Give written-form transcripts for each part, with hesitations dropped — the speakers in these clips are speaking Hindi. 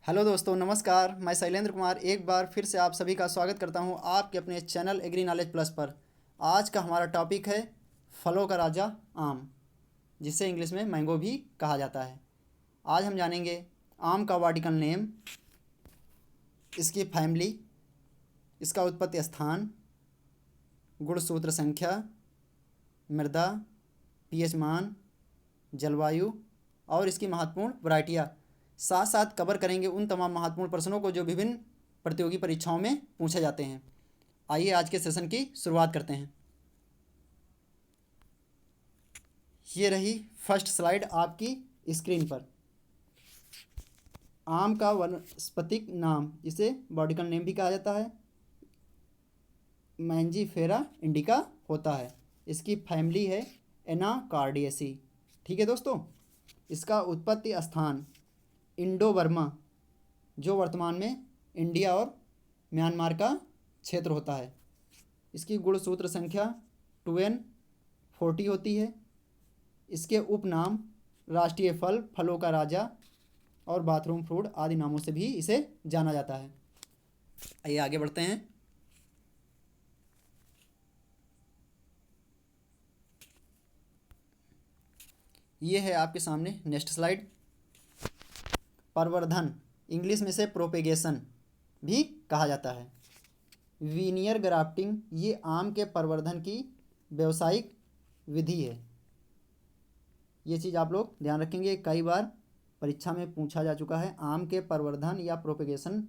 हेलो दोस्तों, नमस्कार। मैं शैलेंद्र कुमार एक बार फिर से आप सभी का स्वागत करता हूं आपके अपने चैनल एग्री नॉलेज प्लस पर। आज का हमारा टॉपिक है फलों का राजा आम, जिसे इंग्लिश में मैंगो भी कहा जाता है। आज हम जानेंगे आम का बॉटनिकल नेम, इसकी फैमिली, इसका उत्पत्ति स्थान, गुणसूत्र संख्या, मृदा, पीएच मान, जलवायु और इसकी महत्वपूर्ण वैरायटियाँ। साथ साथ कवर करेंगे उन तमाम महत्वपूर्ण प्रश्नों को जो विभिन्न प्रतियोगी परीक्षाओं में पूछे जाते हैं। आइए आज के सेशन की शुरुआत करते हैं। ये रही फर्स्ट स्लाइड आपकी स्क्रीन पर। आम का वनस्पतिक नाम, इसे बॉटनिकल नेम भी कहा जाता है, मैंजीफेरा इंडिका होता है। इसकी फैमिली है एनाकार्डियेसी। ठीक है दोस्तों। इसका उत्पत्ति स्थान इंडो बर्मा, जो वर्तमान में इंडिया और म्यांमार का क्षेत्र होता है। इसकी गुणसूत्र संख्या 2n40 होती है। इसके उपनाम राष्ट्रीय फल, फलों का राजा और बाथरूम फ्रूट आदि नामों से भी इसे जाना जाता है। आइए आगे बढ़ते हैं। ये है आपके सामने नेक्स्ट स्लाइड। प्रवर्धन, इंग्लिश में से प्रोपेगेशन भी कहा जाता है। वीनियर ग्राफ्टिंग, ये आम के प्रवर्धन की व्यावसायिक विधि है। ये चीज़ आप लोग ध्यान रखेंगे, कई बार परीक्षा में पूछा जा चुका है, आम के प्रवर्धन या प्रोपेगेशन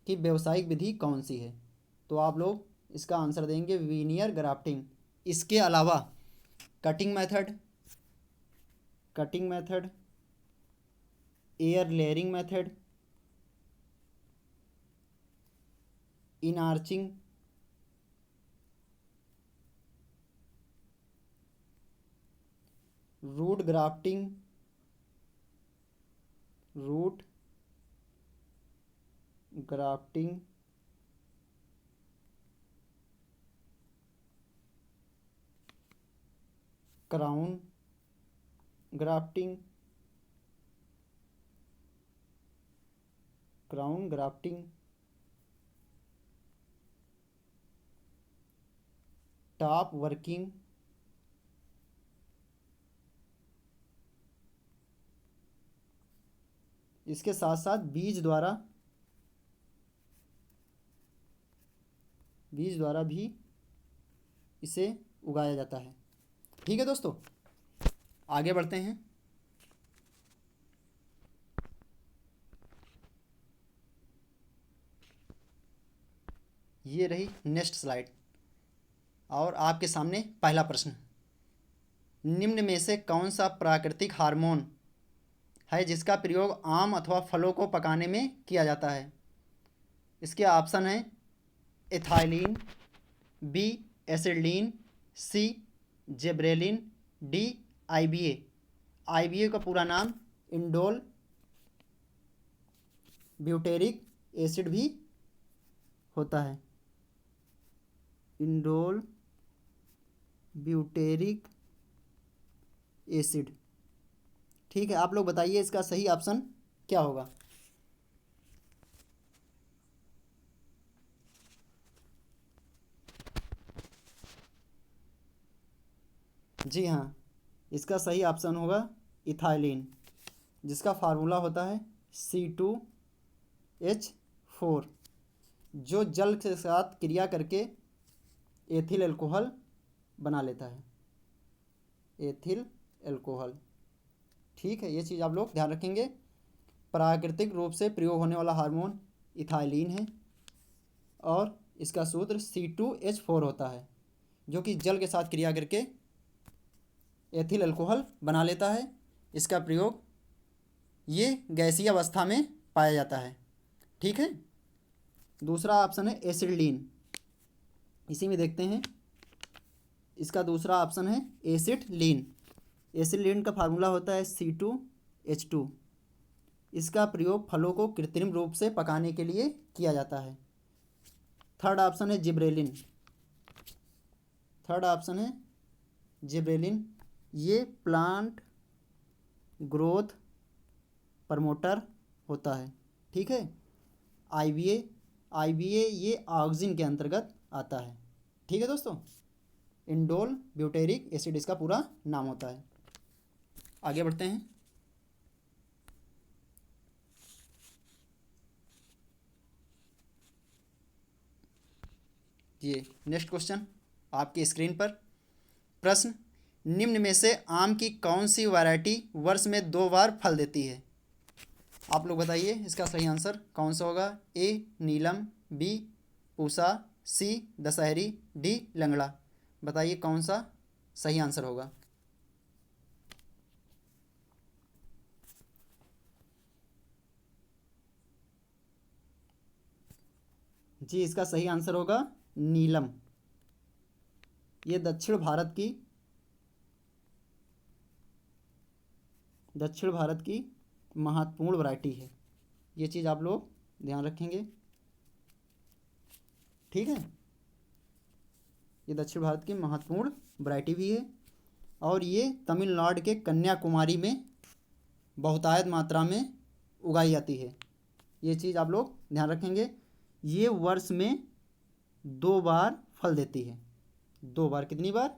की व्यावसायिक विधि कौन सी है। तो आप लोग इसका आंसर देंगे वीनियर ग्राफ्टिंग। इसके अलावा cutting method, air layering method, inarching, root grafting, crown grafting, top working, इसके साथ साथ बीज द्वारा भी इसे उगाया जाता है। ठीक है दोस्तों, आगे बढ़ते हैं। ये रही नेक्स्ट स्लाइड और आपके सामने पहला प्रश्न। निम्न में से कौन सा प्राकृतिक हार्मोन है जिसका प्रयोग आम अथवा फलों को पकाने में किया जाता है। इसके ऑप्शन हैं एथाइलिन, बी एसिडिलीन, सी जेब्रेलिन, डी आईबीए। आईबीए का पूरा नाम इंडोल ब्यूटेरिक एसिड भी होता है। Indole butyric acid. ठीक है, आप लोग बताइए इसका सही ऑप्शन क्या होगा। जी हाँ, इसका सही ऑप्शन होगा इथाइलिन, जिसका फार्मूला होता है C2H4, जो जल के साथ क्रिया करके एथिल अल्कोहल बना लेता है। Ethyl alcohol. ठीक है, ये चीज़ आप लोग ध्यान रखेंगे। प्राकृतिक रूप से प्रयोग होने वाला हार्मोन इथाइलिन है और इसका सूत्र C2H4 होता है, जो कि जल के साथ क्रिया करके एथिल अल्कोहल बना लेता है। इसका प्रयोग ये गैसीय अवस्था में पाया जाता है। ठीक है, दूसरा ऑप्शन है एसिडिलीन। इसी में देखते हैं, इसका दूसरा ऑप्शन है एसिटिलीन। एसिटिलीन का फार्मूला होता है C2H2। इसका प्रयोग फलों को कृत्रिम रूप से पकाने के लिए किया जाता है। थर्ड ऑप्शन है जिब्रेलिन। ये प्लांट ग्रोथ प्रमोटर होता है। ठीक है। IBA, IBA ये ऑक्सिन के अंतर्गत आता है। ठीक है दोस्तों, इंडोल ब्यूटेरिक एसिड इसका पूरा नाम होता है। आगे बढ़ते हैं। ये नेक्स्ट क्वेश्चन आपकी स्क्रीन पर। प्रश्न, निम्न में से आम की कौन सी वैरायटी वर्ष में 2 बार फल देती है? आप लोग बताइए इसका सही आंसर कौन सा होगा। ए नीलम, बी पूसा, सी दशहरी, डी लंगड़ा। बताइए कौन सा सही आंसर होगा। जी, इसका सही आंसर होगा नीलम। ये दक्षिण भारत की महत्वपूर्ण वैरायटी है। ये चीज़ आप लोग ध्यान रखेंगे। ठीक है, ये दक्षिण भारत की महत्वपूर्ण वैरायटी भी है और ये तमिलनाडु के कन्याकुमारी में बहुतायत मात्रा में उगाई जाती है। ये चीज़ आप लोग ध्यान रखेंगे। ये वर्ष में 2 बार फल देती है। 2 बार, कितनी बार?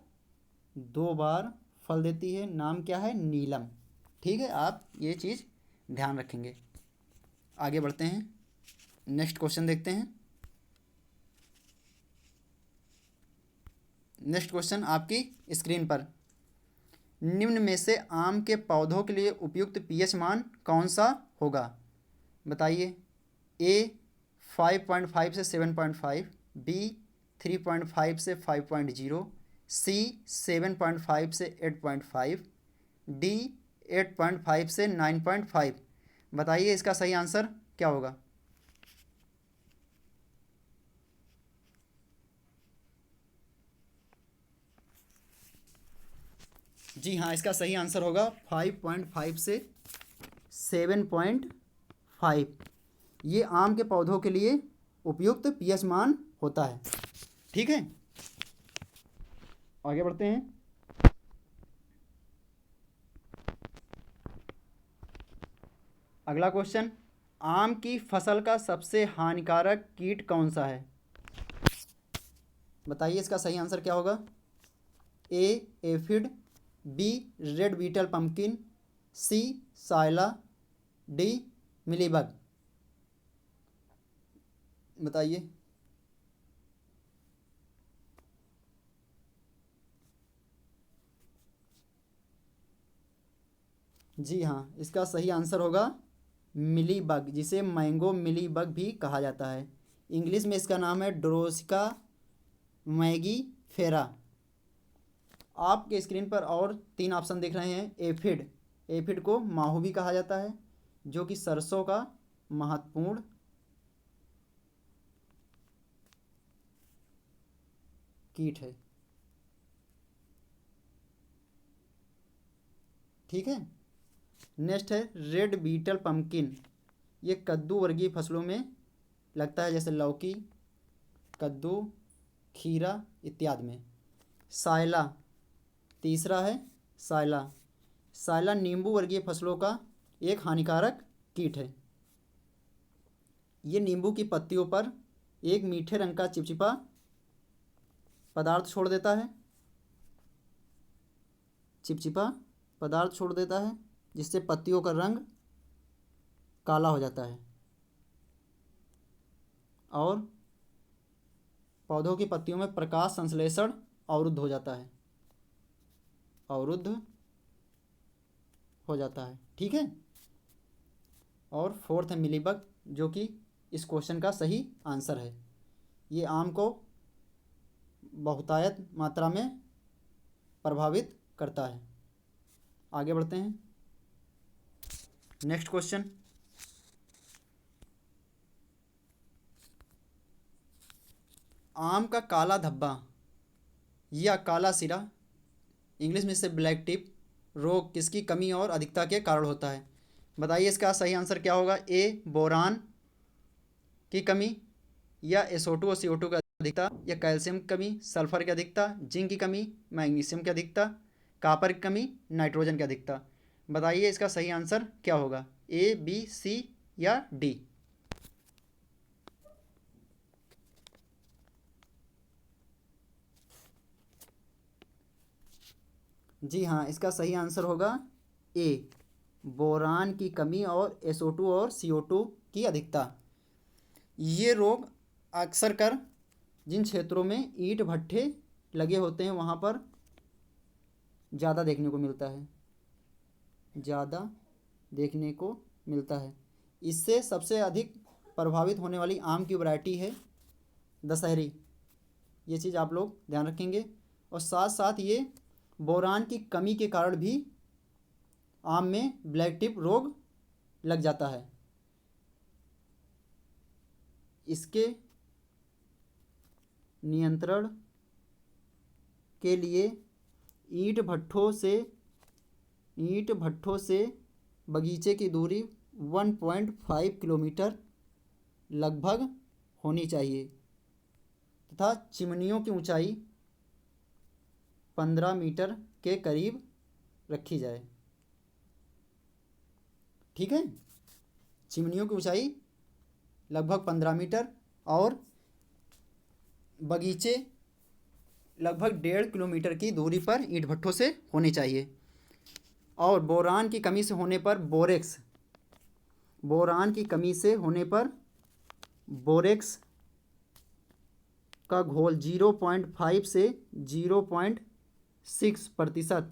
2 बार फल देती है। नाम क्या है? नीलम। ठीक है, आप ये चीज़ ध्यान रखेंगे। आगे बढ़ते हैं, नेक्स्ट क्वेश्चन देखते हैं। नेक्स्ट क्वेश्चन आपकी स्क्रीन पर। निम्न में से आम के पौधों के लिए उपयुक्त पीएच मान कौन सा होगा? बताइए। ए 5.5 से 7.5, बी 3.5 से 5.0, सी 7.5 से 8.5, डी 8.5 से 9.5। बताइए इसका सही आंसर क्या होगा। जी हाँ, इसका सही आंसर होगा 5.5 से 7.5। ये आम के पौधों के लिए उपयुक्त पीएच मान होता है। ठीक है, आगे बढ़ते हैं। अगला क्वेश्चन, आम की फसल का सबसे हानिकारक कीट कौन सा है? बताइए इसका सही आंसर क्या होगा। A aphid, B red beetle pumpkin, C psylla, D mealybug. बताइए। जी हाँ, इसका सही आंसर होगा मिलीबग, जिसे मैंगो मिलीबग भी कहा जाता है। इंग्लिश में इसका नाम है ड्रोसिका मैगी फेरा। आपके स्क्रीन पर और 3 ऑप्शन दिख रहे हैं। एफिड, एफिड को माहू भी कहा जाता है, जो कि सरसों का महत्वपूर्ण कीट है। ठीक है, नेक्स्ट है रेड बीटल पम्पकिन। ये कद्दू वर्गीय फसलों में लगता है, जैसे लौकी, कद्दू, खीरा इत्यादि में। सायला, तीसरा है सायला। सायला नींबू वर्गीय फसलों का एक हानिकारक कीट है। ये नींबू की पत्तियों पर एक मीठे रंग का चिपचिपा पदार्थ छोड़ देता है। चिपचिपा पदार्थ छोड़ देता है, जिससे पत्तियों का रंग काला हो जाता है और पौधों की पत्तियों में प्रकाश संश्लेषण अवरुद्ध हो जाता है, अवरुद्ध हो जाता है। ठीक है, और फोर्थ है मिलीबग, जो कि इस क्वेश्चन का सही आंसर है। ये आम को बहुतायत मात्रा में प्रभावित करता है। आगे बढ़ते हैं, नेक्स्ट क्वेश्चन। आम का काला धब्बा या काला सिरा, इंग्लिश में इसे ब्लैक टिप रोग किसकी कमी और अधिकता के कारण होता है? बताइए इसका सही आंसर क्या होगा। ए बोरान की कमी, या SO2 और CO2 की अधिकता, या कैल्शियम की कमी, सल्फर की अधिकता, जिंक की कमी, मैग्नीशियम की अधिकता, कॉपर की कमी, नाइट्रोजन की अधिकता। बताइए इसका सही आंसर क्या होगा। ए बी सी या डी। जी हाँ, इसका सही आंसर होगा ए, बोरान की कमी और SO2 और CO2 की अधिकता। ये रोग अक्सर कर जिन क्षेत्रों में ईंट भट्ठे लगे होते हैं वहाँ पर ज़्यादा देखने को मिलता है, ज़्यादा देखने को मिलता है। इससे सबसे अधिक प्रभावित होने वाली आम की वैरायटी है दशहरी। ये चीज़ आप लोग ध्यान रखेंगे। और साथ साथ ये बोरान की कमी के कारण भी आम में ब्लैक टिप रोग लग जाता है। इसके नियंत्रण के लिए ईंट भट्ठों से बगीचे की दूरी 1.5 किलोमीटर लगभग होनी चाहिए तथा चिमनियों की ऊंचाई 15 मीटर के करीब रखी जाए। ठीक है, चिमनियों की ऊंचाई लगभग 15 मीटर और बगीचे लगभग 1.5 किलोमीटर की दूरी पर ईंट भट्ठों से होने चाहिए। और बोरान की कमी से होने पर बोरेक्स का घोल 0.5 से 0.6%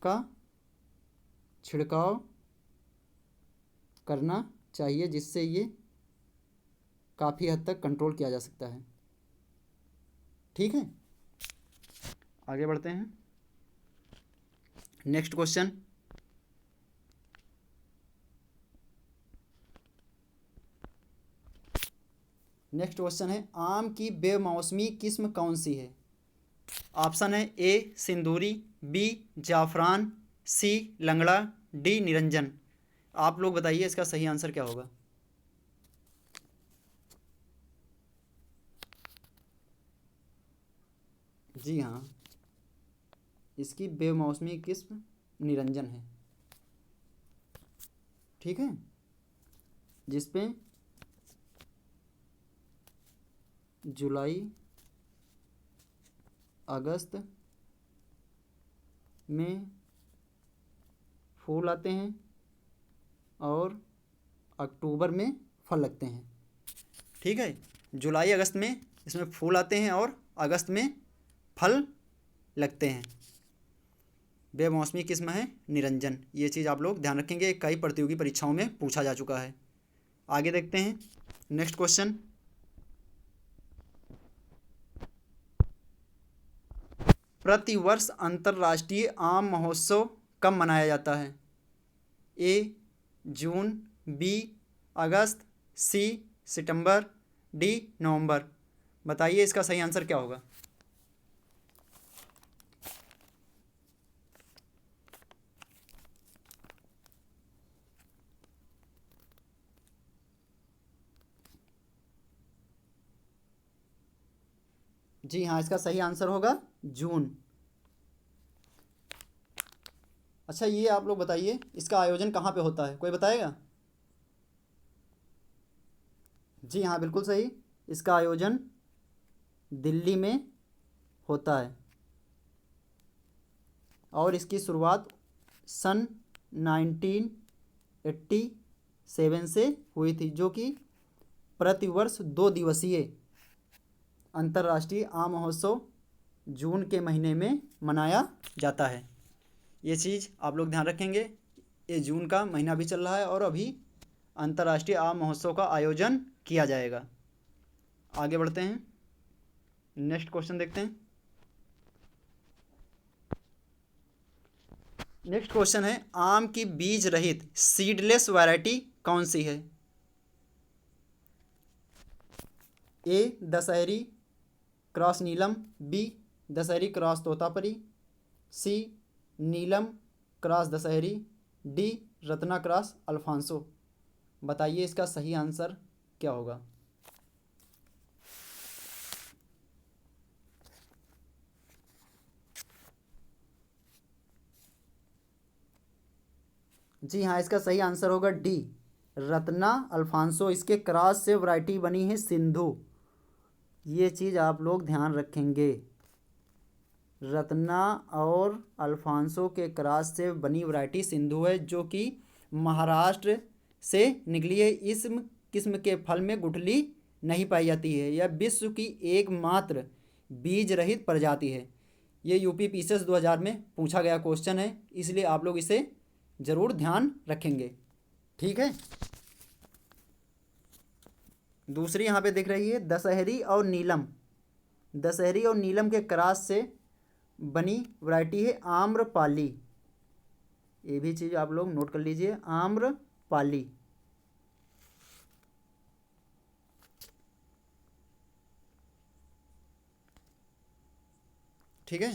का छिड़काव करना चाहिए, जिससे ये काफ़ी हद तक कंट्रोल किया जा सकता है। ठीक है, आगे बढ़ते हैं। नेक्स्ट क्वेश्चन, है आम की बेमौसमी किस्म कौन सी है? ऑप्शन है ए सिंदूरी, बी जाफरान, सी लंगड़ा, डी निरंजन। आप लोग बताइए इसका सही आंसर क्या होगा। जी हाँ, इसकी बेमौसमी किस्म निरंजन है। ठीक है, जिसपे जुलाई अगस्त में फूल आते हैं और अक्टूबर में फल लगते हैं। ठीक है, जुलाई अगस्त में इसमें फूल आते हैं और अगस्त में फल लगते हैं। बेमौसमी किस्म है निरंजन। ये चीज़ आप लोग ध्यान रखेंगे, कई प्रतियोगी परीक्षाओं में पूछा जा चुका है। आगे देखते हैं नेक्स्ट क्वेश्चन, प्रतिवर्ष अंतर्राष्ट्रीय आम महोत्सव कब मनाया जाता है? ए जून, बी अगस्त, सी सितंबर, डी नवंबर। बताइए इसका सही आंसर क्या होगा। जी हाँ, इसका सही आंसर होगा जून। अच्छा, ये आप लोग बताइए इसका आयोजन कहाँ पे होता है, कोई बताएगा? जी हाँ, बिल्कुल सही, इसका आयोजन दिल्ली में होता है और इसकी शुरुआत सन 1987 से हुई थी, जो कि प्रतिवर्ष 2 दिवसीय अंतर्राष्ट्रीय आम महोत्सव जून के महीने में मनाया जाता है। ये चीज़ आप लोग ध्यान रखेंगे, ये जून का महीना भी चल रहा है और अभी अंतर्राष्ट्रीय आम महोत्सव का आयोजन किया जाएगा। आगे बढ़ते हैं, नेक्स्ट क्वेश्चन देखते हैं। नेक्स्ट क्वेश्चन है आम की बीज रहित सीडलेस वैरायटी कौन सी है? A Dashehari cross Neelam, B Dashehari cross Totapuri, C Neelam cross Dashehari, D Ratna cross Alphonso. बताइए इसका सही आंसर क्या होगा। जी हाँ, इसका सही आंसर होगा डी रत्ना अल्फांसो। इसके क्रॉस से वैरायटी बनी है सिंधु। ये चीज़ आप लोग ध्यान रखेंगे। रत्ना और अल्फांसो के क्रॉस से बनी वैरायटी सिंधु है, जो कि महाराष्ट्र से निकली है। इस किस्म के फल में गुठली नहीं पाई जाती है। यह विश्व की एकमात्र बीज रहित प्रजाति है। ये यूपी पीसीएस 2000 में पूछा गया क्वेश्चन है, इसलिए आप लोग इसे ज़रूर ध्यान रखेंगे। ठीक है। दूसरी यहाँ पे दिख रही है दशहरी और नीलम। दशहरी और नीलम के क्रॉस से बनी वैरायटी है आम्रपाली। ये भी चीज़ आप लोग नोट कर लीजिए, आम्रपाली। ठीक है।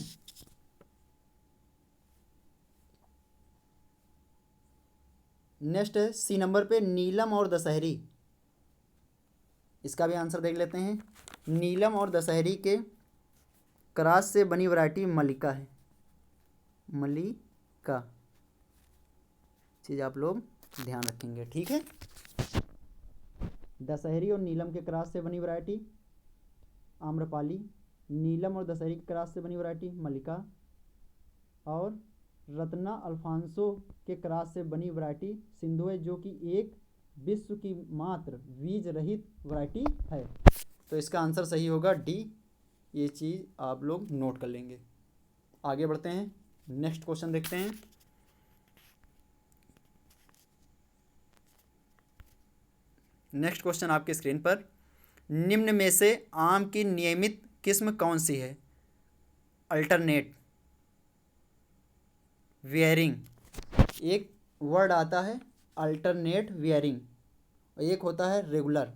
नेक्स्ट है सी नंबर पे नीलम और दशहरी। इसका भी आंसर देख लेते हैं। नीलम और दशहरी के क्रॉस से बनी वैरायटी मल्लिका है। मल्लिका चीज़ आप लोग ध्यान रखेंगे। ठीक है। दशहरी और नीलम के क्रॉस से बनी वैरायटी आम्रपाली, नीलम और दशहरी के क्रॉस से बनी वैरायटी मल्लिका, और रत्ना अल्फांसो के क्रॉस से बनी वैरायटी सिंधु है, जो कि एक विश्व की मात्र बीज रहित वैरायटी है। तो इसका आंसर सही होगा डी। ये चीज़ आप लोग नोट कर लेंगे। आगे बढ़ते हैं, नेक्स्ट क्वेश्चन देखते हैं। नेक्स्ट क्वेश्चन आपके स्क्रीन पर, निम्न में से आम की नियमित किस्म कौन सी है? अल्टरनेट, वेयरिंग, एक वर्ड आता है अल्टरनेट वेयरिंग, एक होता है रेगुलर।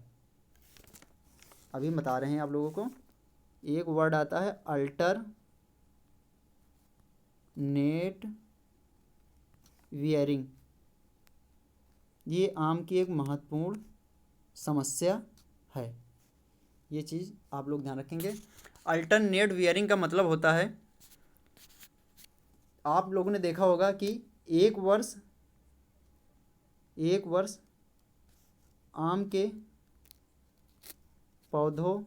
अभी बता रहे हैं आप लोगों को। एक वर्ड आता है अल्टरनेट वेयरिंग। ये आम की एक महत्वपूर्ण समस्या है। ये चीज़ आप लोग ध्यान रखेंगे। अल्टरनेट वेयरिंग का मतलब होता है, आप लोगों ने देखा होगा कि एक वर्ष आम के पौधों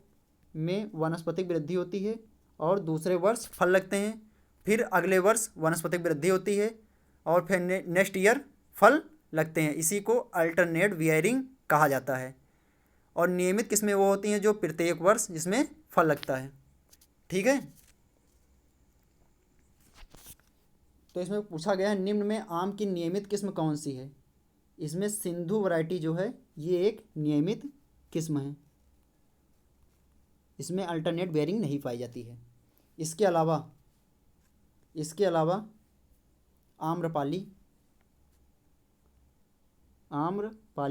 में वानस्पतिक वृद्धि होती है और दूसरे वर्ष फल लगते हैं, फिर अगले वर्ष वानस्पतिक वृद्धि होती है और फिर नेक्स्ट ईयर फल लगते हैं। इसी को अल्टरनेट वेयरिंग कहा जाता है। और नियमित किस्में वो होती हैं जो प्रत्येक वर्ष जिसमें फल लगता है। ठीक है। तो इसमें पूछा गया है निम्न में आम की नियमित किस्म कौन सी है? इसमें सिंधु वैरायटी जो है ये एक नियमित किस्म है। इसमें अल्टरनेट बेयरिंग नहीं पाई जाती है। इसके अलावा आम्रपाली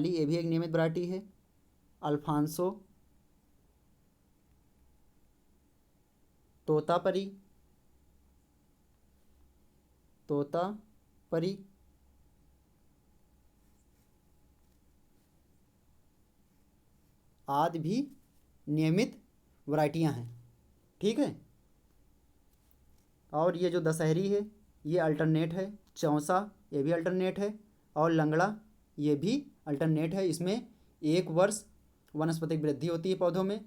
ये भी एक नियमित वैरायटी है। अल्फांसो, तोतापरी आदि भी नियमित वैरायटियां हैं। ठीक है। और ये जो दशहरी है ये अल्टरनेट है। चौसा ये भी अल्टरनेट है। और लंगड़ा ये भी अल्टरनेट है। इसमें एक वर्ष वनस्पतिक वृद्धि होती है पौधों में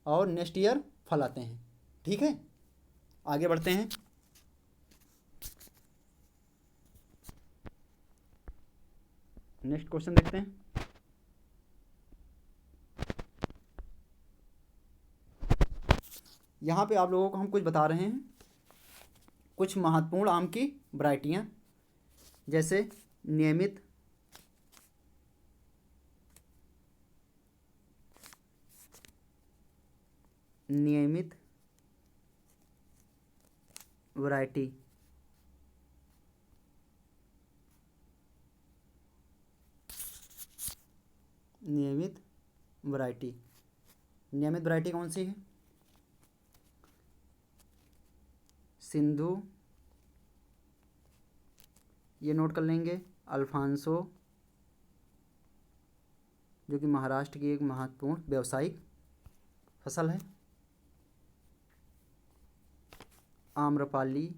और नेक्स्ट ईयर फल आते हैं। ठीक है। आगे बढ़ते हैं। नेक्स्ट क्वेश्चन देखते हैं। यहाँ पे आप लोगों को हम कुछ बता रहे हैं, कुछ महत्वपूर्ण आम की वैरायटियाँ, जैसे नियमित वैरायटी, नियमित वैरायटी कौन सी है? सिंधु, ये नोट कर लेंगे। अल्फांसो जो कि महाराष्ट्र की एक महत्वपूर्ण व्यावसायिक फसल है। आम्रपाली,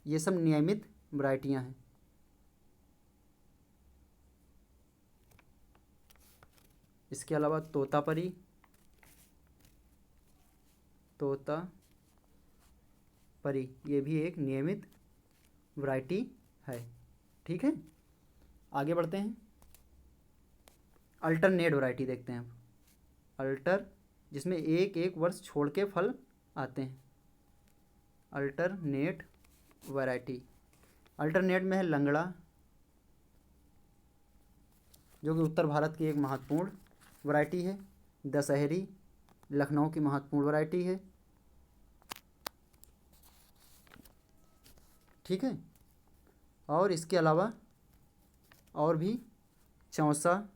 ये सब नियमित वैरायटियां हैं। इसके अलावा तोतापरी, तोता परी, ये भी एक नियमित वैरायटी है। ठीक है, आगे बढ़ते हैं। अल्टरनेट वैरायटी देखते हैं अब। अल्टर, जिसमें एक एक वर्ष छोड़ के फल आते हैं। अल्टरनेट वैरायटी, अल्टरनेट में है लंगड़ा, जो कि उत्तर भारत की एक महत्वपूर्ण वैरायटी है। दशहरी लखनऊ की महत्वपूर्ण वैरायटी है। ठीक है, और इसके अलावा और भी चौसा,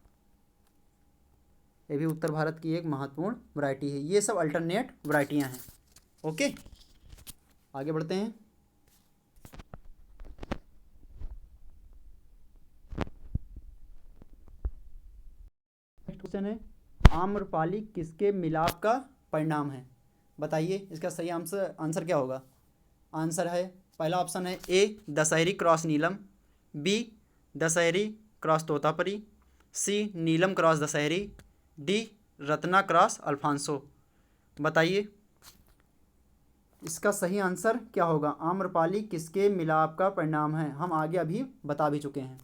ये भी उत्तर भारत की एक महत्वपूर्ण वैरायटी है। ये सब अल्टरनेट वैरायटियां हैं। ओके, आगे बढ़ते हैं। नेक्स्ट क्वेश्चन है, आम्रपाली किसके मिलाप का परिणाम है? बताइए इसका सही आंसर क्या होगा। आंसर है, पहला ऑप्शन है A Dashehari cross Neelam, B Dashehari cross Totapuri, C Neelam cross Dashehari, D Ratna cross Alphonso. बताइए इसका सही आंसर क्या होगा। आम्रपाली किसके मिलाप का परिणाम है, हम आगे अभी बता भी चुके हैं।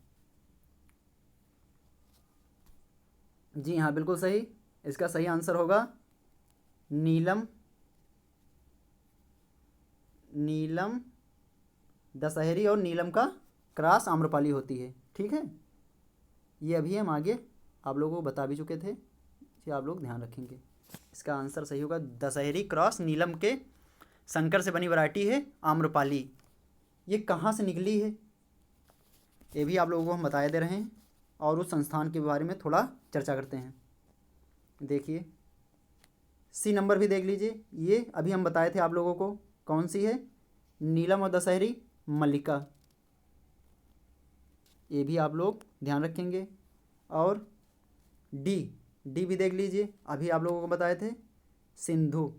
जी हाँ, बिल्कुल सही। इसका सही आंसर होगा नीलम दशहरी और नीलम का क्रॉस आम्रपाली होती है। ठीक है, ये अभी हम आगे आप लोगों को बता भी चुके थे, ये आप लोग ध्यान रखेंगे। इसका आंसर सही होगा दशहरी क्रॉस नीलम के संकर से बनी वैरायटी है आम्रपाली। ये कहाँ से निकली है ये भी आप लोगों को हम बताए दे रहे हैं, और उस संस्थान के बारे में थोड़ा चर्चा करते हैं। देखिए सी नंबर भी देख लीजिए, ये अभी हम बताए थे आप लोगों को, कौन सी है, नीलम और दशहरी मल्लिका, ये भी आप लोग ध्यान रखेंगे। और डी भी देख लीजिए, अभी आप लोगों को बताए थे सिंधु,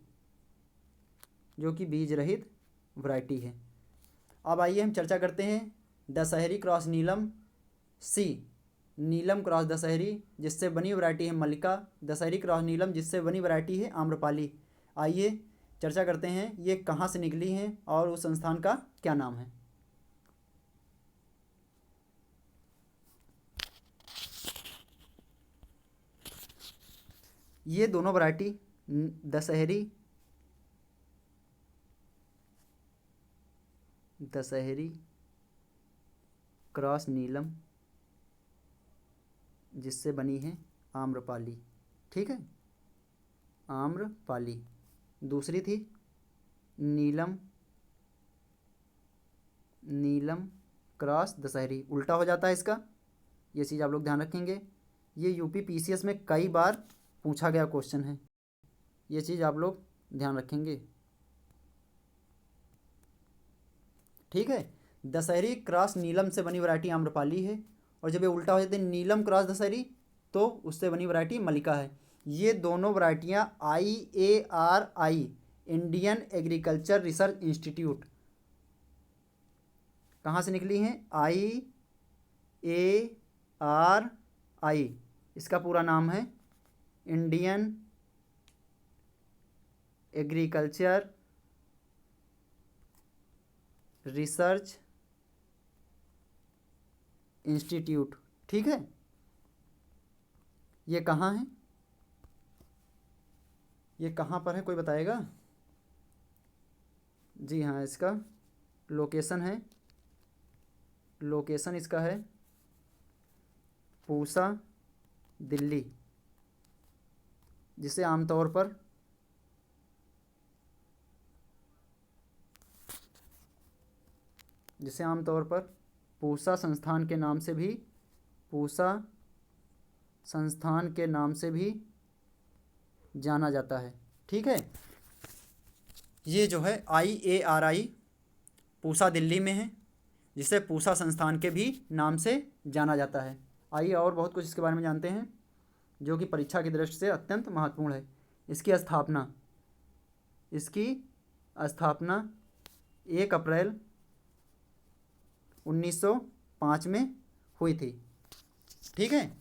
जो कि बीज रहित वैरायटी है। अब आइए हम चर्चा करते हैं दशहरी क्रॉस नीलम, सी नीलम क्रॉस दशहरी जिससे बनी वैरायटी है मल्लिका, दशहरी क्रॉस नीलम जिससे बनी वैरायटी है आम्रपाली। आइए चर्चा करते हैं ये कहाँ से निकली हैं और उस संस्थान का क्या नाम है। ये दोनों वैरायटी दशहरी क्रॉस नीलम जिससे बनी है आम्रपाली। ठीक है, आम्रपाली। दूसरी थी नीलम क्रॉस दशहरी, उल्टा हो जाता है इसका, ये चीज़ आप लोग ध्यान रखेंगे। ये यूपी पीसीएस में कई बार पूछा गया क्वेश्चन है, ये चीज़ आप लोग ध्यान रखेंगे। ठीक है, दशहरी क्रॉस नीलम से बनी वैरायटी आम्रपाली है, और जब ये उल्टा हो जाते हैं नीलम क्रॉस दशहरी तो उससे बनी वैरायटी मल्लिका है। ये दोनों वैरायटियाँ IARI Indian agriculture research institute कहाँ से निकली हैं, IARI, इसका पूरा नाम है इंडियन एग्रीकल्चर रिसर्च इंस्टीट्यूट। ठीक है, ये कहाँ है, ये कहाँ पर है, कोई बताएगा। जी हाँ, इसका लोकेशन इसका है पूसा दिल्ली, जिसे आमतौर पर पूसा संस्थान के नाम से भी जाना जाता है। ठीक है, ये जो है IARI पूसा दिल्ली में है, जिसे पूसा संस्थान के भी नाम से जाना जाता है। आइए और बहुत कुछ इसके बारे में जानते हैं, जो कि परीक्षा की दृष्टि से अत्यंत महत्वपूर्ण है। इसकी स्थापना 1 अप्रैल 1905 में हुई थी। ठीक है,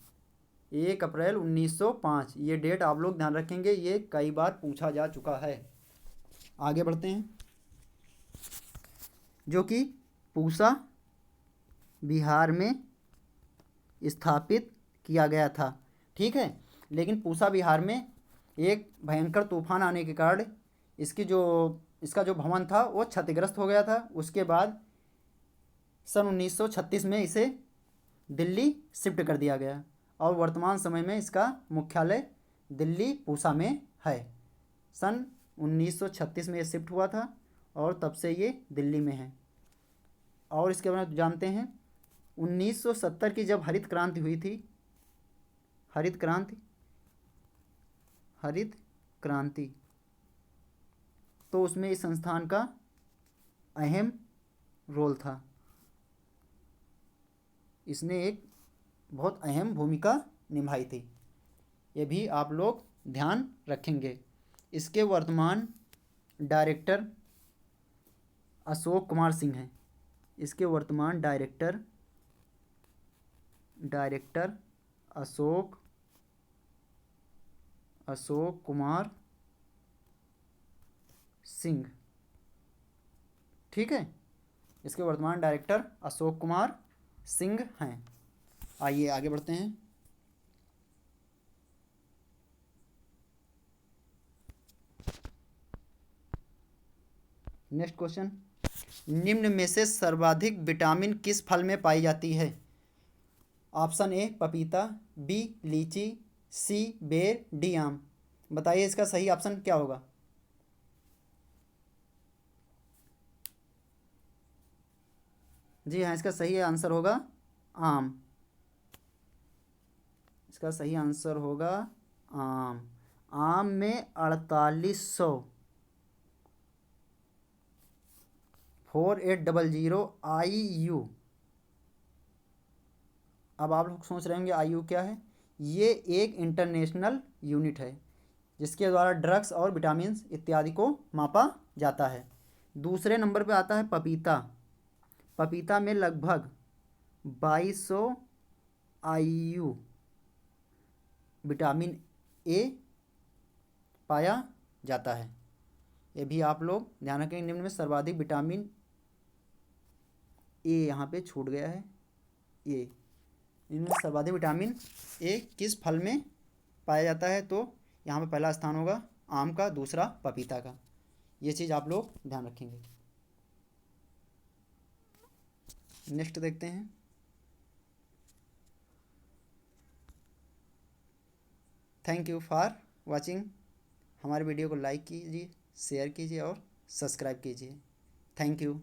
1 अप्रैल 1905, ये डेट आप लोग ध्यान रखेंगे, ये कई बार पूछा जा चुका है। आगे बढ़ते हैं। जो कि पूसा बिहार में स्थापित किया गया था। ठीक है, लेकिन पूसा बिहार में एक भयंकर तूफान आने के कारण इसका जो भवन था वो क्षतिग्रस्त हो गया था। उसके बाद सन 1936 में इसे दिल्ली शिफ्ट कर दिया गया और वर्तमान समय में इसका मुख्यालय दिल्ली पूसा में है। सन 1936 में ये शिफ्ट हुआ था और तब से ये दिल्ली में है। और इसके बारे में जानते हैं 1970 की जब हरित क्रांति हुई थी, हरित क्रांति, तो उसमें इस संस्थान का अहम रोल था। इसने एक बहुत अहम भूमिका निभाई थी। ये भी आप लोग ध्यान रखेंगे। इसके वर्तमान डायरेक्टर अशोक कुमार सिंह हैं। इसके वर्तमान डायरेक्टर अशोक कुमार सिंह। ठीक है, इसके वर्तमान डायरेक्टर अशोक कुमार सिंह हैं। आइए आगे बढ़ते हैं। नेक्स्ट क्वेश्चन, निम्न में से सर्वाधिक विटामिन किस फल में पाई जाती है? ऑप्शन ए पपीता, बी लीची, सी बेर, डी आम। बताइए इसका सही ऑप्शन क्या होगा? जी हाँ, इसका सही आंसर होगा आम। इसका सही आंसर होगा आम। आम में 4800 IU। अब आप लोग सोच रहे होंगे IU क्या है? ये एक इंटरनेशनल यूनिट है जिसके द्वारा ड्रग्स और विटामिन्स इत्यादि को मापा जाता है। दूसरे नंबर पे आता है पपीता। पपीता में लगभग 2200 IU विटामिन ए पाया जाता है। ये भी आप लोग ध्यान रखें। निम्न में सर्वाधिक विटामिन ए, यहाँ पे छूट गया है ए, इनमें सर्वाधिक विटामिन ए किस फल में पाया जाता है? तो यहाँ पे पहला स्थान होगा आम का, दूसरा पपीता का। ये चीज़ आप लोग ध्यान रखेंगे। नेक्स्ट देखते हैं। Thank you for watching. हमारे वीडियो को लाइक कीजिए, शेयर कीजिए और सब्सक्राइब कीजिए। Thank you.